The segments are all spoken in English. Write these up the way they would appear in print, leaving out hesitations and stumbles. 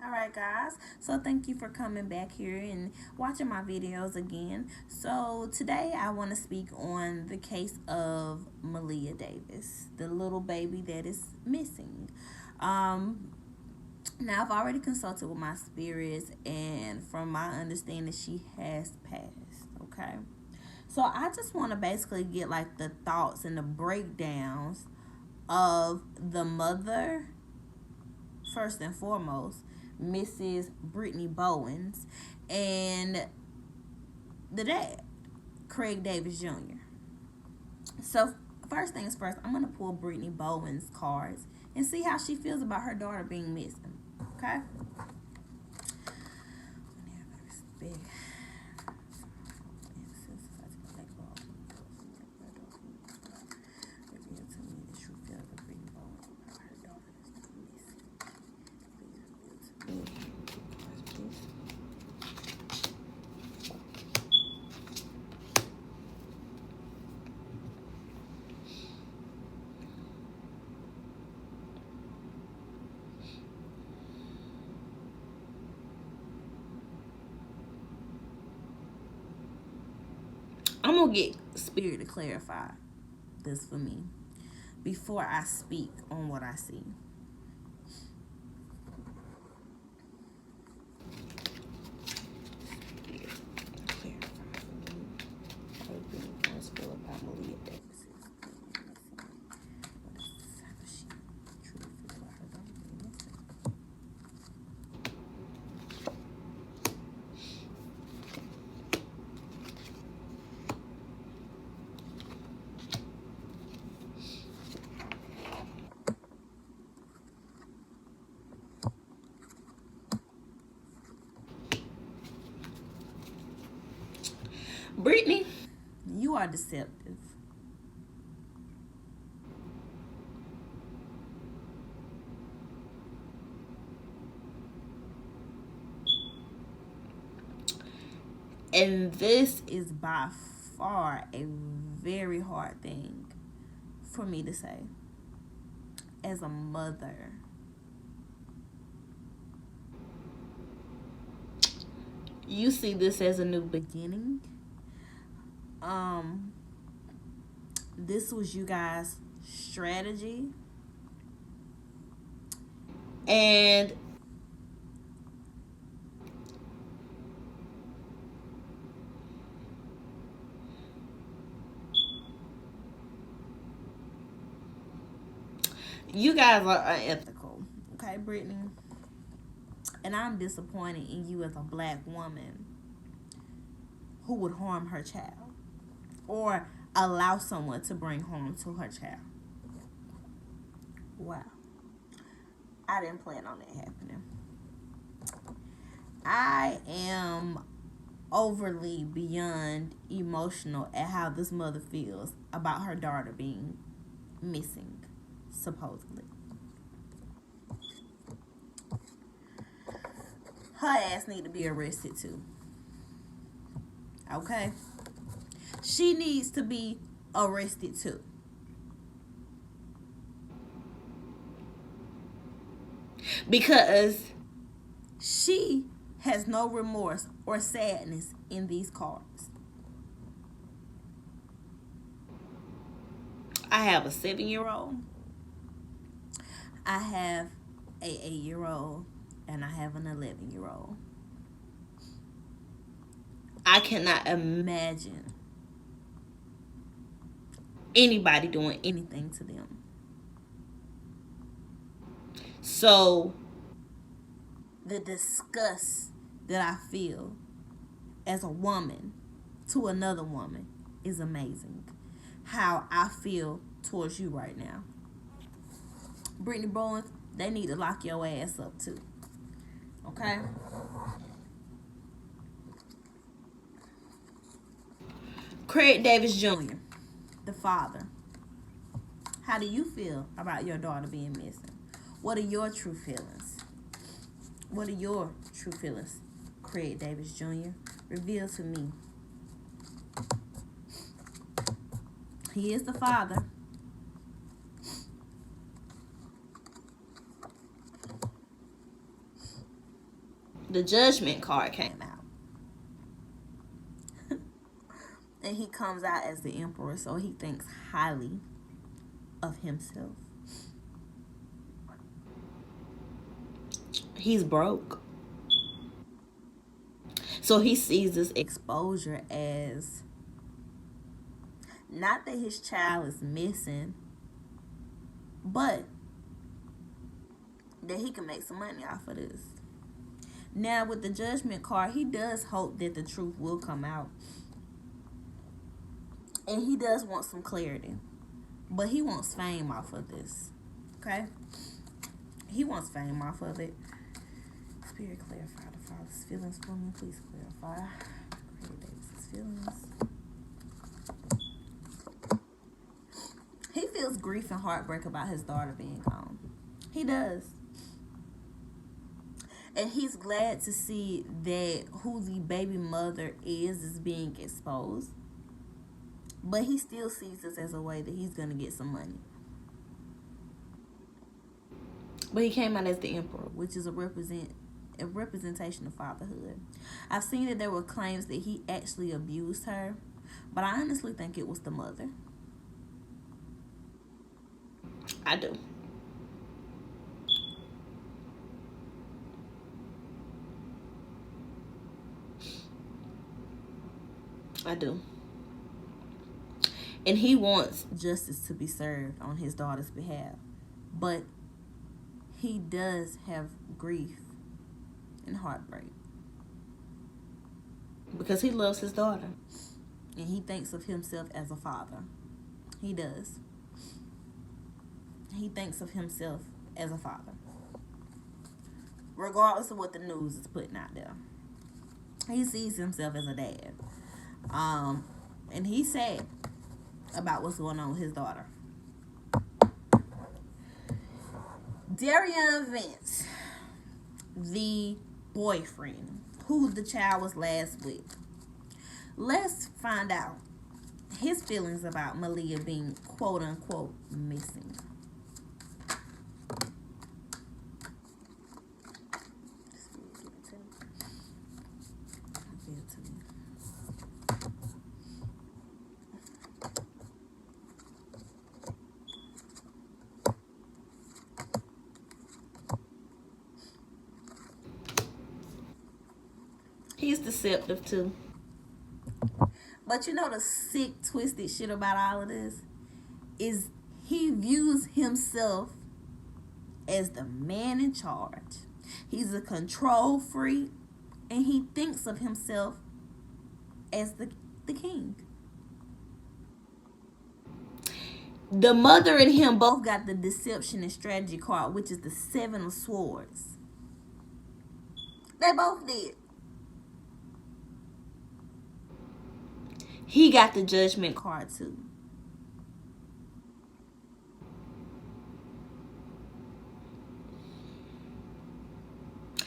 All right, guys. So thank you for coming back here and watching my videos again. So today I want to speak on the case of Maleah Davis, the little baby that is missing. Um, Now I've already consulted with my spirits, and from my understanding, she has passed. Okay. So I just want to basically get like the thoughts and the breakdowns of the mother first and foremost, Mrs. Brittany Bowens, and the dad, Craig Davis Jr. So, first things first, I'm going to pull Brittany Bowens' cards and see how she feels about her daughter being missing. Okay? Big. I'm gonna get spirit to clarify this for me before I speak on what I see. Brittany, you are deceptive. And this is by far a very hard thing for me to say as a mother. You see this as a new beginning. Um, this was you guys' strategy. And you guys are unethical. Okay, Brittany? And I'm disappointed in you as a black woman who would harm her child or allow someone to bring harm to her child. Wow. I didn't plan on that happening. I am overly beyond emotional at how this mother feels about her daughter being missing, supposedly. Her ass need to be arrested too. Okay? She needs to be arrested too. Because she has no remorse or sadness in these cards. I have a 7-year old, I have a 8-year old, and I have an 11-year old. I cannot imagine anybody doing anything to them. So, the disgust that I feel as a woman to another woman is amazing. How I feel towards you right now. Brittany Bowens, they need to lock your ass up too. Okay? Craig Davis Jr., the father. How do you feel about your daughter being missing? What are your true feelings? What are your true feelings, Craig Davis Jr.? Reveal to me. He is the father. the judgment card came out. And he comes out as the emperor, so he thinks highly of himself. He's broke. So he sees this exposure as not that his child is missing, but that he can make some money off of this. Now, with the judgment card, he does hope that the truth will come out. And he does want some clarity. But he wants fame off of this. Okay? He wants fame off of it. Spirit, clarify the Father's feelings for me. Please clarify. Create David's feelings. He feels grief and heartbreak about his daughter being gone. He does. And he's glad to see that who the baby mother is being exposed. But he still sees this as a way that he's going to get some money. But he came out as the emperor, which is a representation of fatherhood. I've seen that there were claims that he actually abused her, but I honestly think it was the mother. I do. I do. And he wants justice to be served on his daughter's behalf. But he does have grief and heartbreak. Because he loves his daughter. And he thinks of himself as a father. He does. He thinks of himself as a father. Regardless of what the news is putting out there. He sees himself as a dad. And he's sad about what's going on with his daughter. Darian Vance, the boyfriend who the child was last with. Let's find out his feelings about Maleah being quote unquote missing. He's deceptive too. But you know the sick, twisted shit about all of this is he views himself as the man in charge. He's a control freak, and he thinks of himself as the king. The mother and him both got the deception and strategy card, which is the 7 of Swords. They both did. He got the judgment card too.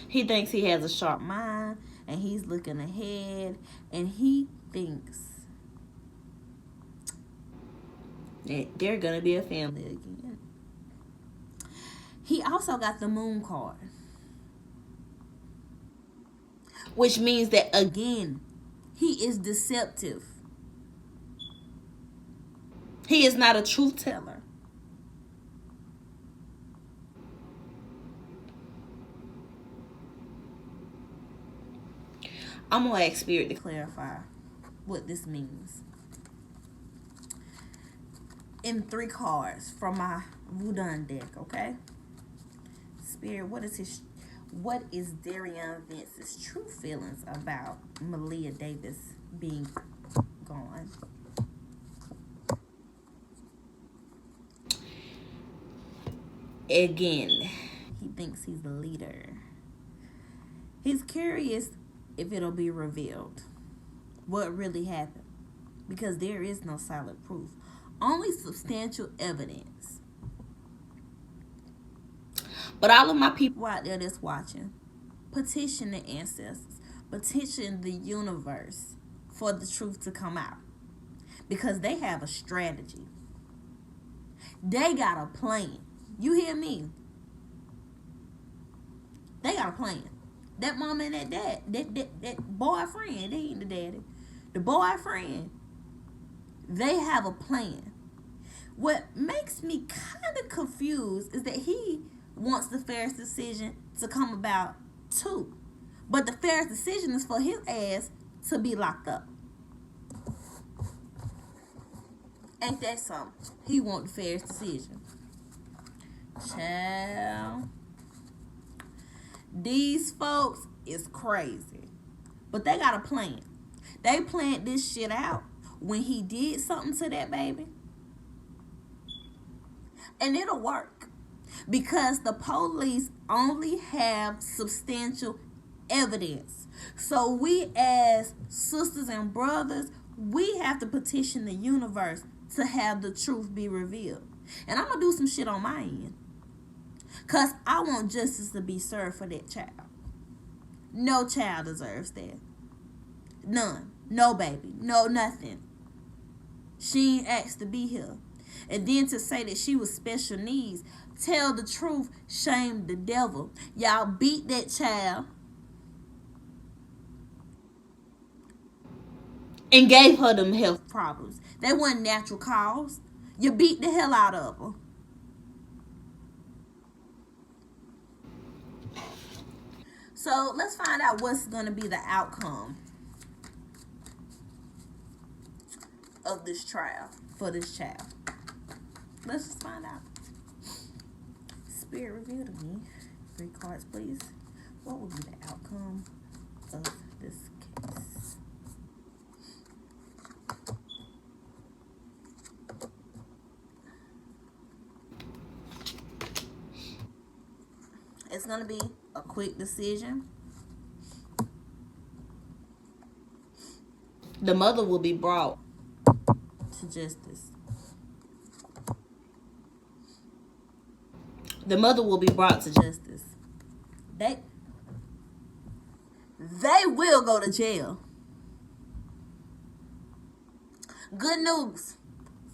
He thinks he has a sharp mind, and he's looking ahead, and he thinks that they're gonna be a family again. He also got the moon card, which means that again, he is deceptive. He is not a truth teller. I'm going to ask Spirit to clarify what this means. In 3 cards from my Voodoo deck, okay? Spirit, what is Darian Vance's true feelings about Maleah Davis being gone? Again, he thinks he's the leader. He's curious if it'll be revealed what really happened, because there is no solid proof, only substantial evidence. But all of my people out there that's watching, petition the ancestors, petition the universe for the truth to come out, because they have a strategy. They got a plan. You hear me? They got a plan. That mama and that dad, that boyfriend, they ain't the daddy. The boyfriend, they have a plan. What makes me kind of confused is that he wants the fairest decision to come about too. But the fairest decision is for his ass to be locked up. Ain't that something? He want the fairest decision. Child. These folks is crazy. But they got a plan. They planned this shit out when he did something to that baby. And it'll work. Because the police only have substantial evidence. So we as sisters and brothers, we have to petition the universe to have the truth be revealed. And I'm going to do some shit on my end. Because I want justice to be served for that child. No child deserves that. None. No baby. No nothing. She ain't asked to be here. And then to say that she was special needs, tell the truth, shame the devil. Y'all beat that child and gave her them health problems. They weren't natural cause. You beat the hell out of her. So let's find out what's going to be the outcome of this trial for this child. Let's just find out. Spirit, reveal to me, 3 cards please, what will be the outcome of this case? It's going to be a quick decision. The mother will be brought to justice. The mother will be brought to justice. They will go to jail. Good news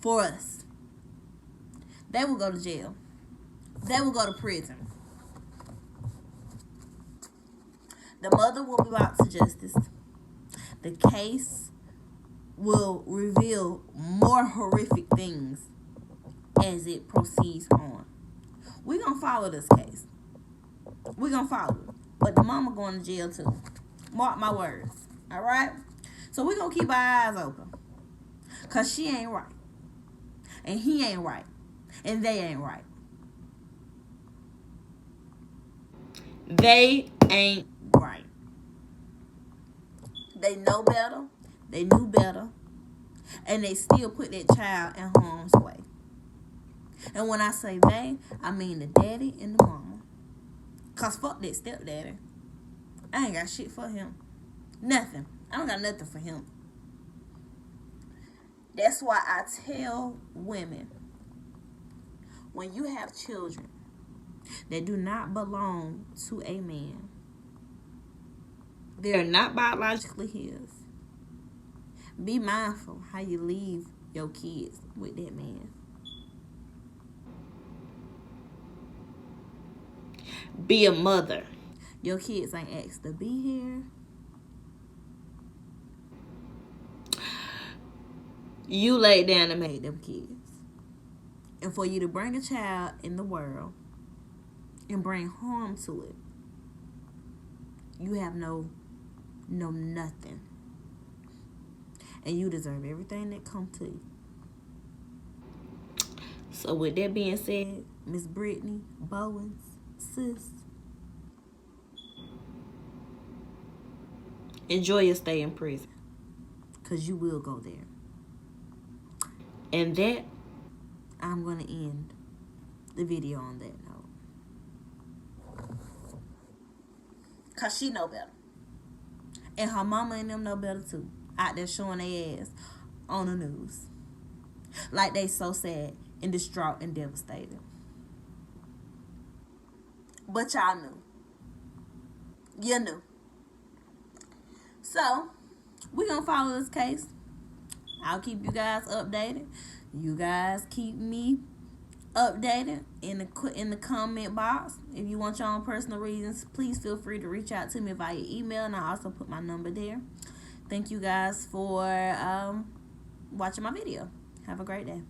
for us. They will go to jail. They will go to prison. The mother will be brought to justice. The case will reveal more horrific things as it proceeds on. We're going to follow this case. We're going to follow it. But the mama going to jail too. Mark my words. All right? So we're going to keep our eyes open. Because she ain't right. And he ain't right. And they ain't right. They ain't right. They know better. They knew better. And they still put that child in harm's way. And when I say they, I mean the daddy and the mama. Because fuck that stepdaddy. I ain't got shit for him. Nothing. I don't got nothing for him. That's why I tell women, when you have children that do not belong to a man, they are not biologically his. Be mindful how you leave your kids with that man. Be a mother. Your kids ain't asked to be here. You laid down and made them kids. And for you to bring a child in the world and bring harm to it, you have no nothing. And you deserve everything that comes to you. So with that being said, Miss Brittany Bowens, sis, enjoy your stay in prison. Because you will go there. And that, I'm going to end the video on that note. Because she know better. And her mama and them know better too. Out there showing their ass on the news. Like they so sad and distraught and devastated. But y'all knew. You knew. So, we're going to follow this case. I'll keep you guys updated. You guys keep me updated in the comment box. If you want your own personal reasons, please feel free to reach out to me via email, and I also put my number there. Thank you guys for watching my video. Have a great day.